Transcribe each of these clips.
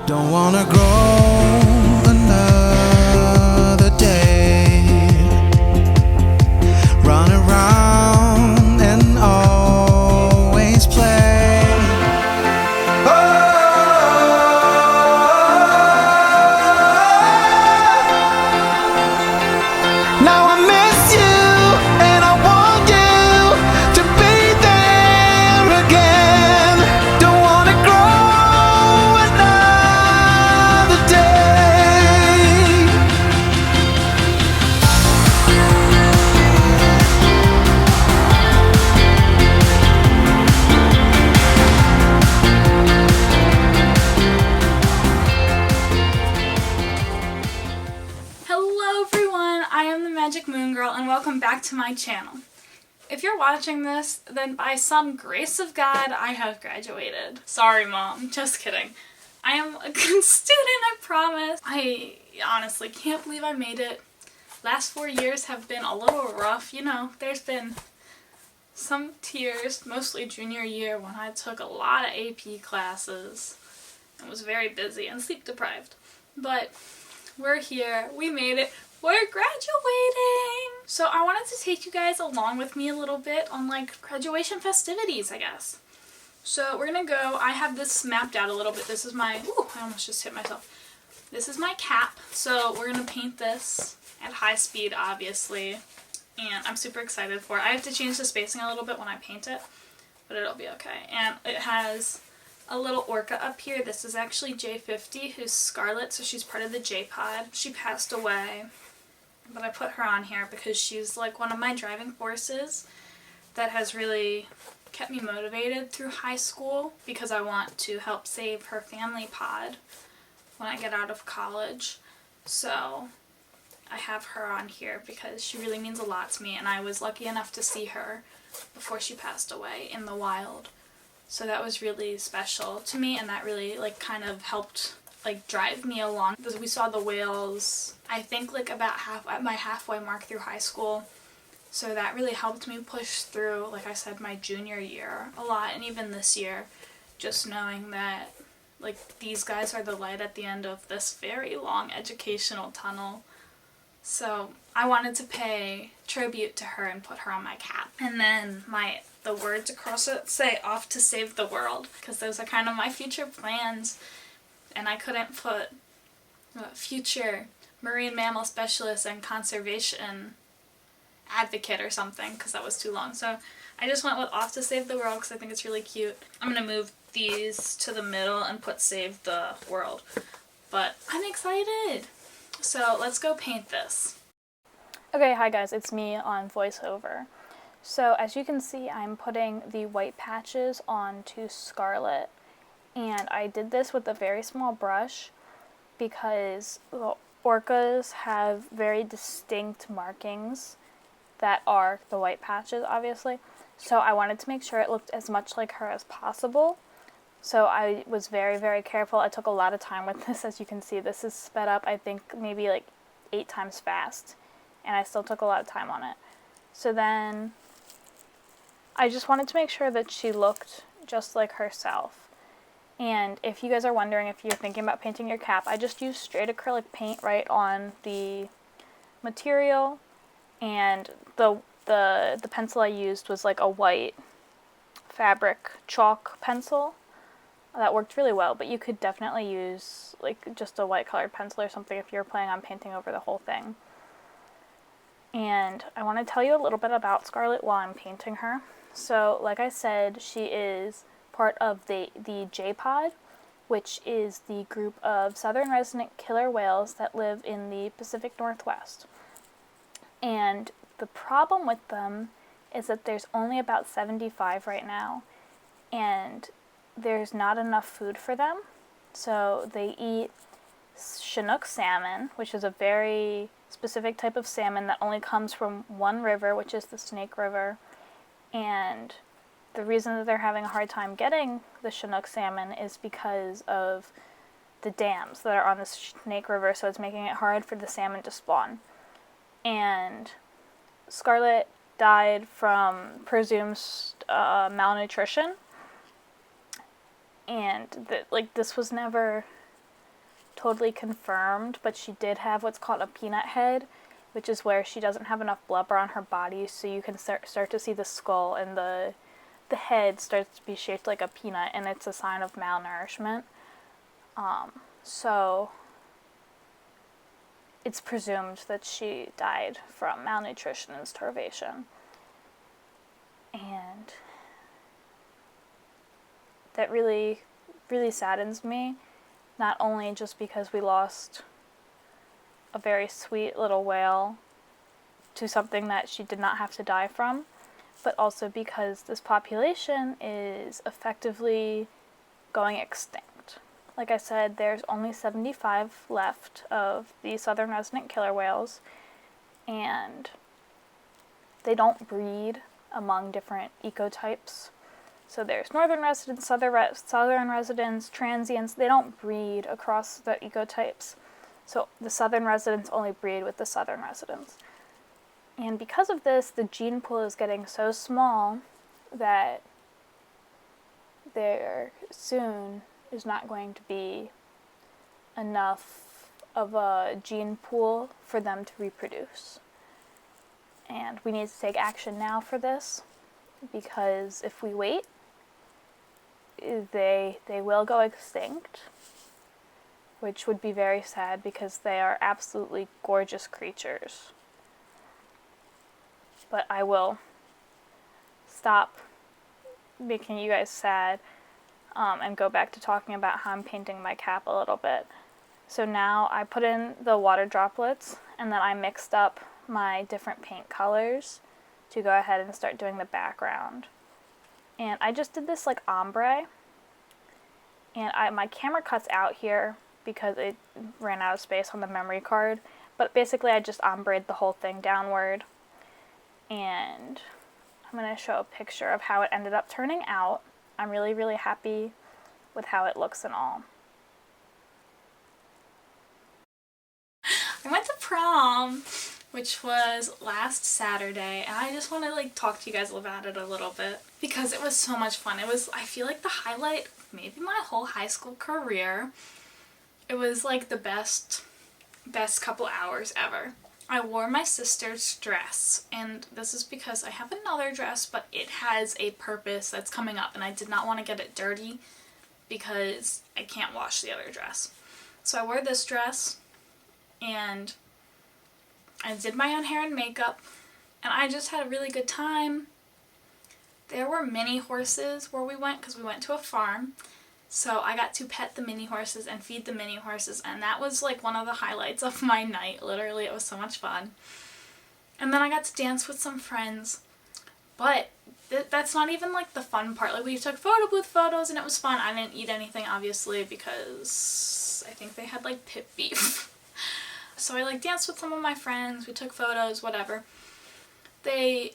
Don't wanna grow another day, run around and always play. Now I miss you and I want you to be there again. Don't wanna grow another day. Hello everyone, I am the Magic Moon Girl and welcome back to my channel. If you're watching this, then by some grace of God, I have graduated. Sorry Mom, just kidding. I am a good student, I promise. I honestly can't believe I made it. Last 4 years have been a little rough, you know, there's been some tears, mostly junior year when I took a lot of AP classes and was very busy and sleep deprived. But we're here, we made it, we're graduating! So I wanted to take you guys along with me a little bit on like graduation festivities, I guess. So we're gonna go, I have this mapped out a little bit. This is my, ooh, I almost just hit myself. This is my cap, so we're gonna paint this at high speed, obviously. And I'm super excited for it. I have to change the spacing a little bit when I paint it, but it'll be okay. And it has a little orca up here. This is actually J50, who's Scarlet, so she's part of the J-Pod. She passed away, but I put her on here because she's like one of my driving forces that has really kept me motivated through high school because I want to help save her family pod when I get out of college. So I have her on here because she really means a lot to me, and I was lucky enough to see her before she passed away in the wild. So that was really special to me, and that really like kind of helped like drive me along. We saw the whales, I think like about at my halfway mark through high school. So that really helped me push through, like I said, my junior year a lot, and even this year, just knowing that like these guys are the light at the end of this very long educational tunnel. So I wanted to pay tribute to her and put her on my cap. And then the words across it say "off to save the world," because those are kind of my future plans. And I couldn't put future marine mammal specialist and conservation advocate or something because that was too long. So I just went with "off to save the world" because I think it's really cute. I'm going to move these to the middle and put "save the world." But I'm excited! So let's go paint this. Okay, hi guys, it's me on voiceover. So as you can see, I'm putting the white patches onto Scarlet, and I did this with a very small brush because the orcas have very distinct markings that are the white patches, obviously. So I wanted to make sure it looked as much like her as possible. So I was very, very careful. I took a lot of time with this. As you can see, this is sped up, I think, maybe like 8 times fast. And I still took a lot of time on it. So then I just wanted to make sure that she looked just like herself. And if you guys are wondering if you're thinking about painting your cap, I just used straight acrylic paint right on the material. And the pencil I used was like a white fabric chalk pencil. That worked really well, but you could definitely use like just a white colored pencil or something if you're planning on painting over the whole thing. And I want to tell you a little bit about Scarlet while I'm painting her. So like I said, she is part of the J-Pod, which is the group of southern resident killer whales that live in the Pacific Northwest. And the problem with them is that there's only about 75 right now, and there's not enough food for them. So they eat Chinook salmon, which is a very specific type of salmon that only comes from one river, which is the Snake River. And the reason that they're having a hard time getting the Chinook salmon is because of the dams that are on the Snake River, so it's making it hard for the salmon to spawn. And Scarlet died from presumed malnutrition, and this was never totally confirmed, but she did have what's called a peanut head, which is where she doesn't have enough blubber on her body, so you can start to see the skull, and the head starts to be shaped like a peanut, and it's a sign of malnourishment. So it's presumed that she died from malnutrition and starvation. And that really, really saddens me, not only just because we lost a very sweet little whale to something that she did not have to die from, but also because this population is effectively going extinct. Like I said, there's only 75 left of the southern resident killer whales, and they don't breed among different ecotypes. So there's northern residents, southern residents, transients. They don't breed across the ecotypes. So the southern residents only breed with the southern residents. And because of this, the gene pool is getting so small that there soon is not going to be enough of a gene pool for them to reproduce. And we need to take action now for this, because if we wait, they will go extinct, which would be very sad because they are absolutely gorgeous creatures. But I will stop making you guys sad and go back to talking about how I'm painting my cap a little bit. So now I put in the water droplets, and then I mixed up my different paint colors to go ahead and start doing the background. And I just did this like ombre, and my camera cuts out here because it ran out of space on the memory card, but basically I just ombre'd the whole thing downward. And I'm going to show a picture of how it ended up turning out. I'm really, really happy with how it looks and all. I went to prom, which was last Saturday, and I just want to talk to you guys about it a little bit because it was so much fun. It was, I feel like, the highlight of maybe my whole high school career. It was like the best couple hours ever. I wore my sister's dress, and this is because I have another dress, but it has a purpose that's coming up, and I did not want to get it dirty because I can't wash the other dress. So I wore this dress, and I did my own hair and makeup, and I just had a really good time. There were mini horses where we went because we went to a farm. So I got to pet the mini horses and feed the mini horses, and that was like one of the highlights of my night. Literally, it was so much fun. And then I got to dance with some friends, but that's not even like the fun part. Like, we took photo booth photos and it was fun. I didn't eat anything, obviously, because I think they had like pit beef. So I danced with some of my friends, we took photos, whatever. They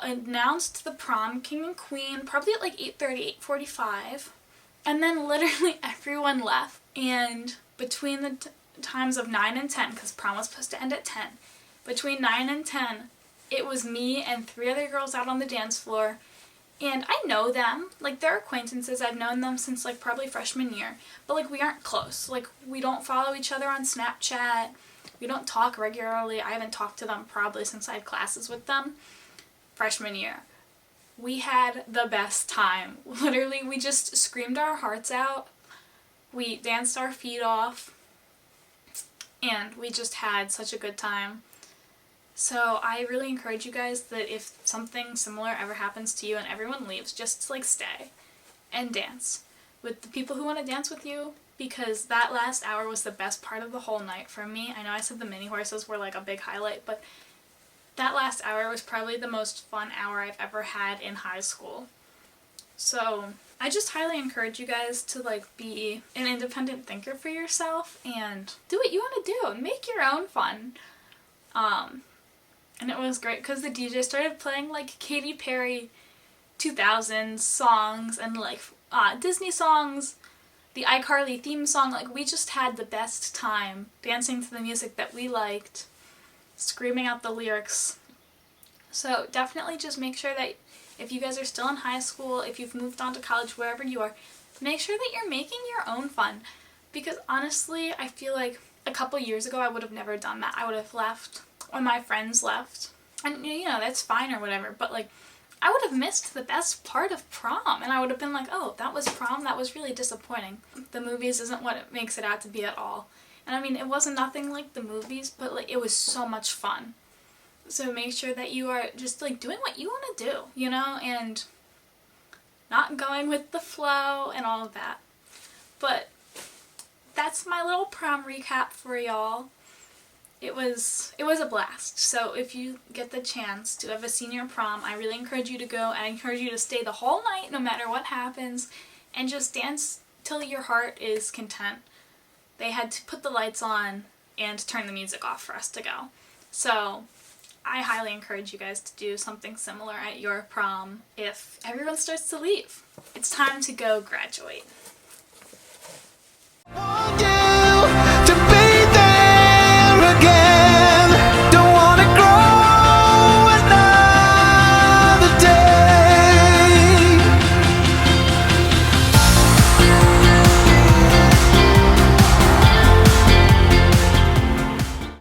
announced the prom king and queen probably at like 8:30, 8:45. And then literally everyone left, and between the times of 9 and 10, because prom was supposed to end at 10, between 9 and 10, it was me and 3 other girls out on the dance floor, and I know them, they're acquaintances. I've known them since probably freshman year, but we aren't close. We don't follow each other on Snapchat, we don't talk regularly. I haven't talked to them probably since I had classes with them freshman year. We had the best time. Literally, we just screamed our hearts out. We danced our feet off. And we just had such a good time. So I really encourage you guys that if something similar ever happens to you and everyone leaves, just stay and dance with the people who want to dance with you, because that last hour was the best part of the whole night for me. I know I said the mini horses were a big highlight, but that last hour was probably the most fun hour I've ever had in high school. So I just highly encourage you guys to be an independent thinker for yourself and do what you want to do and make your own fun. And it was great because the DJ started playing Katy Perry 2000s songs and Disney songs, the iCarly theme song. We just had the best time dancing to the music that we liked, screaming out the lyrics. So definitely just make sure that if you guys are still in high school, if you've moved on to college, wherever you are, make sure that you're making your own fun. Because honestly, I feel like a couple years ago I would have never done that. I would have left when my friends left. And you know, that's fine or whatever, but like I would have missed the best part of prom, and I would have been like, oh, that was prom? That was really disappointing. The movies isn't what it makes it out to be at all. And I mean, it wasn't nothing like the movies, but like it was so much fun. So make sure that you are just like doing what you want to do, you know, and not going with the flow and all of that. But that's my little prom recap for y'all. It was a blast. So if you get the chance to have a senior prom, I really encourage you to go. I encourage you to stay the whole night no matter what happens and just dance till your heart is content. They had to put the lights on and turn the music off for us to go. So I highly encourage you guys to do something similar at your prom if everyone starts to leave. It's time to go graduate. Want you to be there again. Don't wanna grow another day.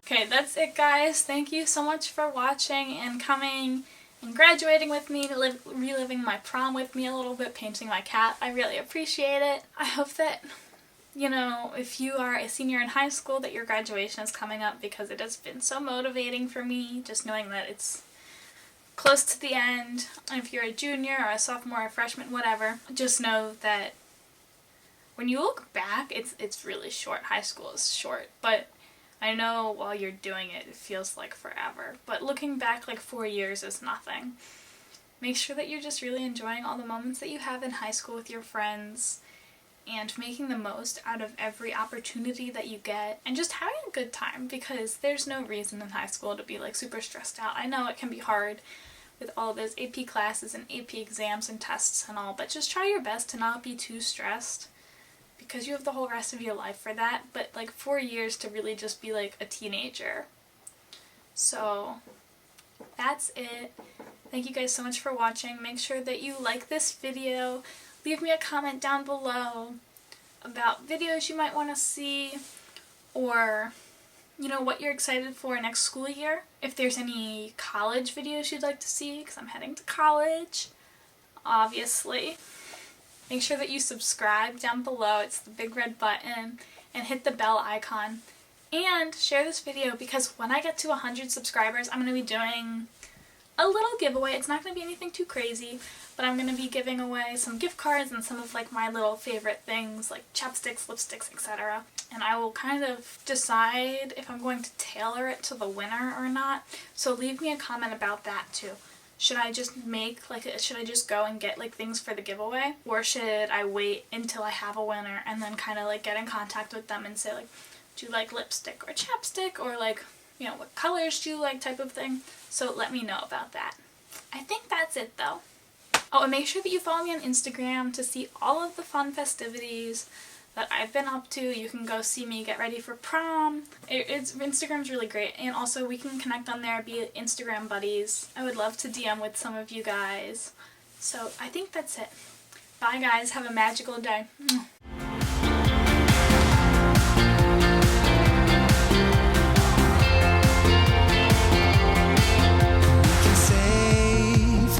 Okay, that's it guys. Thank you so much for watching and coming and graduating with me, reliving my prom with me a little bit, painting my cat. I really appreciate it. I hope that, you know, if you are a senior in high school, that your graduation is coming up, because it has been so motivating for me just knowing that it's close to the end. And if you're a junior or a sophomore or a freshman, whatever, just know that when you look back, it's really short. High school is short, but I know while you're doing it, it feels like forever. But looking back, like 4 years is nothing. Make sure that you're just really enjoying all the moments that you have in high school with your friends and making the most out of every opportunity that you get and just having a good time, because there's no reason in high school to be like super stressed out. I know it can be hard with all those AP classes and AP exams and tests and all, but just try your best to not be too stressed, because you have the whole rest of your life for that. But like 4 years to really just be like a teenager. So that's it. Thank you guys so much for watching. Make sure that you like this video. Leave me a comment down below about videos you might want to see, or you know, what you're excited for next school year. If there's any college videos you'd like to see, because I'm heading to college, obviously. Make sure that you subscribe down below. It's the big red button, and hit the bell icon. And share this video, because when I get to 100 subscribers, I'm going to be doing a little giveaway. It's not going to be anything too crazy, but I'm going to be giving away some gift cards and some of like my little favorite things like chapsticks, lipsticks, etc. And I will kind of decide if I'm going to tailor it to the winner or not. So leave me a comment about that too. Should I just should I just go and get like things for the giveaway? Or should I wait until I have a winner and then kind of like get in contact with them and say like, do you like lipstick or chapstick, or like, you know, what colors do you like, type of thing. So let me know about that. I think that's it though. Oh, and make sure that you follow me on Instagram to see all of the fun festivities that I've been up to. You can go see me get ready for prom. Instagram's really great, and also we can connect on there, be Instagram buddies. I would love to DM with some of you guys. So I think that's it. Bye guys, have a magical day.